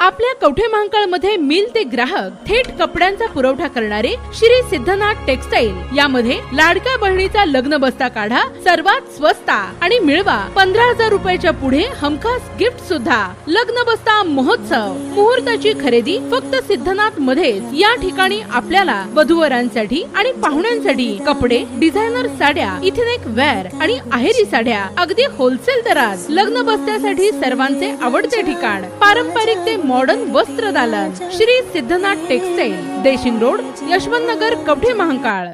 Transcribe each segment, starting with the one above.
आपल्या कवठे महांकाळ मध्ये मिल ते ग्राहक थेट कपड्यांचा पुरवठा करणारे श्री सिद्धनाथ टेक्सटाईल यामध्ये लाडक्या बहिणीचा लग्न बस्ता काढा सर्वात स्वस्त आणि मिळवा 15,000 रुपयाच्या पुढे हमखास गिफ्ट सुद्धा। लग्न बस्ता महोत्सव मुहूर्ताची खरेदी फक्त सिद्धनाथ मध्ये। या ठिकाणी आपल्याला वधूवरांसाठी आणि पाहुण्यांसाठी कपडे, डिझायनर साड्या, इथेनिक वेअर आणि आहेरी साड्या अगदी होलसेल दरात। लग्न बस्त्यासाठी सर्वांचे आवडते ठिकाण पारंपरिक ते मॉडर्न वस्त्र दालन श्री सिद्धनाथ टेक्सटाईल, देशिंग रोड, यशवंत नगर, कवठे महांकाळ।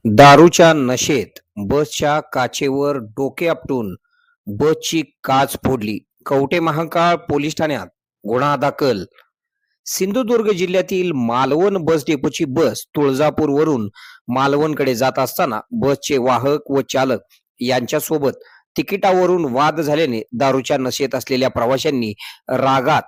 दारूच्या नशेत बसच्या काचेवर डोके आपटून बसची काच फोडली। कवठे महांकाळ पोलीस ठाण्यात गुन्हा दाखल। सिंधुदुर्ग जिल्ह्यातील मालवण बस डेपोची बस तुळजापूर वरून मालवणकडे जात असताना बसचे वाहक व चालक यांच्यासोबत तिकिटावरून वाद झाल्याने दारूच्या नशेत असलेल्या प्रवाशांनी रागात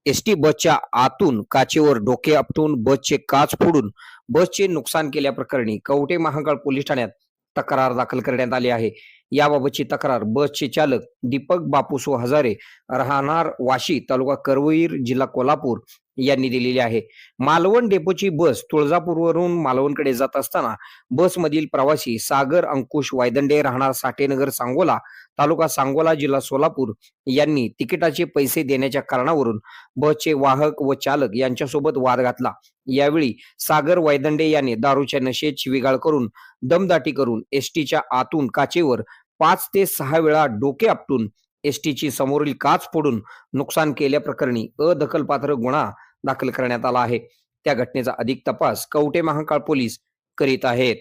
एसटी बसच्या आतून काचेवर डोके आपटून बसचे काच फोडून बसचे नुकसान केल्याप्रकरणी कवठे महांकाळ पोलीस ठाण्यात तक्रार दाखल करण्यात आली आहे। याबाबतची तक्रार बसचे चालक दीपक बापूसो हजारे राहणार वाशी, तालुका करवीर, जिल्हा कोल्हापूर यांनी दिलेली आहे। मालवण डेपोची बस तुळजापूरवरून मालवणकडे जात असताना बसमधील प्रवासी सागर अंकुश वायदंडे राहणार साठेनगर, सांगोला, तालुका सांगोला, जिल्हा सोलापूर यांनी तिकिटाचे पैसे देण्याच्या कारणावरून बसचे वाहक व चालक यांच्यासोबत वाद घातला। यावेळी सागर वायदंडे यांनी दारूच्या नशेत शिवीगाळ करून दमदाटी करून एसटीच्या आतून काचेवर 5 ते 6 वेळा डोके आपटून एसटीची समोरील काच फोडून नुकसान केल्याप्रकरणी अदखलपात्र गुन्हा दाखल करण्यात आला आहे। त्या घटनेचा अधिक तपास कवठे महांकाळ पोलीस करीत आहेत।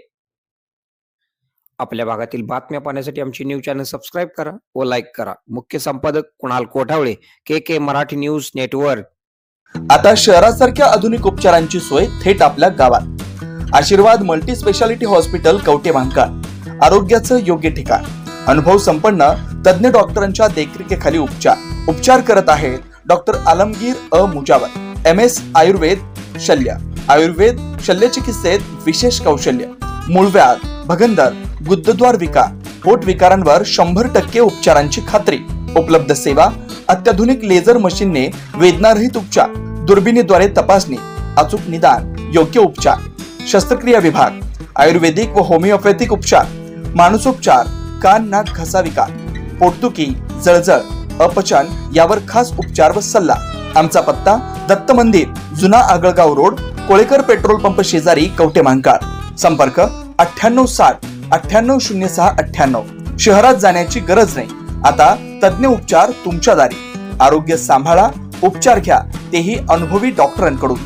आपल्या भागातील बातम्या पाहण्यासाठी आमचे न्यूज चॅनल सबस्क्राईब करा व लाईक करा। मुख्य संपादक कुणाल कोठावळे, के मराठी न्यूज नेटवर्क। आता शहरासारख्या आधुनिक उपचारांची सोय थेट आपल्या गावात। आशीर्वाद multi speciality hospital Kavathe Mahankal, आरोग्याचं योग्य ठिकाण। अनुभव संपन्न तज्ञ डॉक्टरांच्या देखरेखीखाली उपचार करत आहेत डॉक्टर आलमगीर अ मुजावर, MS आयुर्वेद शल्य। आयुर्वेद शल्य चिकित्सेत विशेष कौशल्य। मूळव्याध, भगंदर, गुदद्वार विकार, पोट विकारांवर 100% उपचारांची खात्री। उपलब्ध सेवा अत्याधुनिक लेझर मशीनने वेदनारहित उपचार, दुर्बिणीद्वारे तपासणी, अचूक निदान, योग्य उपचार। शस्त्रक्रिया विभाग, आयुर्वेदिक व होमिओपॅथिक उपचार, मानसोपचार, कान नाक घसा विकार, पोटदुखी, जळजळ, अपचन यावर खास उपचार व सल्ला। आमचा पत्ता दत्त मंदिर, जुना Agalgaon road, Kolekar petrol pump शेजारी, कवठे महांकाळ। संपर्क 9860 9806 98। शहरात जाण्याची गरज नाही, आता तज्ञ उपचार तुमच्या दारी। आरोग्य सांभाळा, उपचार घ्या, तेही अनुभवी डॉक्टरांकडून।